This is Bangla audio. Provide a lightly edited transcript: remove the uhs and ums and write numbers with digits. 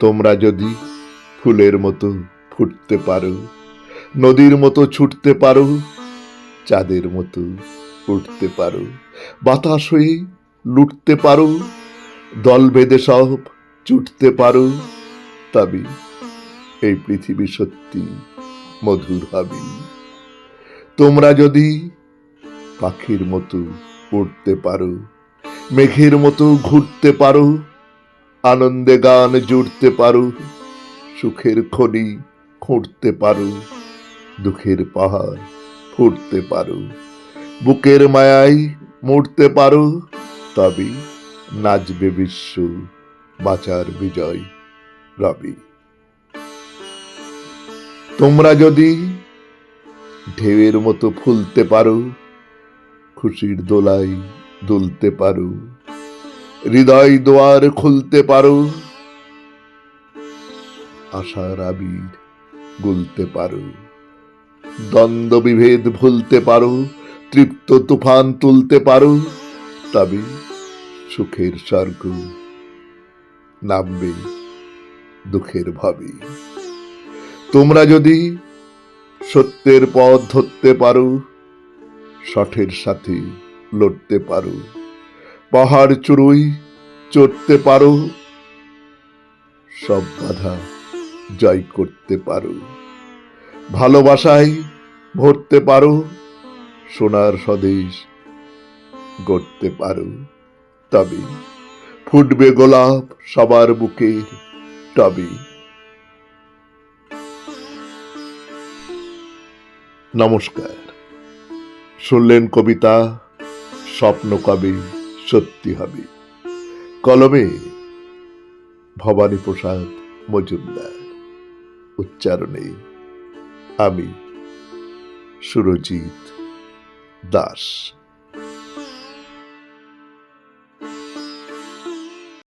তোমরা যদি ফুলের মতো ফুটতে পারো, নদীর মতো ছুটতে পারো, চাঁদের মতো উঠতে পারো, বাতাস হয়ে লুটতে পারো, দল বেঁধে সব ছুটতে পারো, তবে এই পৃথিবী সত্যি মধুর হবে। তোমরা যদি পাখির মতো উড়তে পারো, মেঘের মতো ঘুরতে পারো, আনন্দে গান জুড়তে পারো, সুখের খনি খুঁড়তে পারো, দুঃখের পাহাড় ফুটতে পারো, বুকের মায়ায় মরতে পারো, তবে নাচবে বিশ্ব, বাঁচার বিজয় রবি। তোমরা যদি ঢেউয়ের মতো ফুলতে পারো, খুশির দোলায় দুলতে পারো, হৃদয় দুয়ার খুলতে পারো, আশার আবির গুলতে পারো, দ্বন্দ্ব বিভেদ ভুলতে পারো, তৃপ্ত তুফান তুলতে পারো, তবে সুখের স্বর্গ নামবে দুঃখের ভাবে। তোমরা যদি সত্যের পথ ধরতে পারো, সঠের সাথে লড়তে পারো, পাহাড় চূড়োয় চড়তে পারো, সব বাধা জয় করতে পারো, ভালোবাসায় ভরতে পারো, সোনার স্বদেশ গড়তে পারো, তবে ফুটবে গোলাপ সবার বুকের টবে। নমস্কার। শুনলেন কবিতা স্বপ্ন কবে সত্যি হবে, কলমে ভবানী প্রসাদ মজুমদার, উচ্চারণে আমি সুরজিৎ দাস।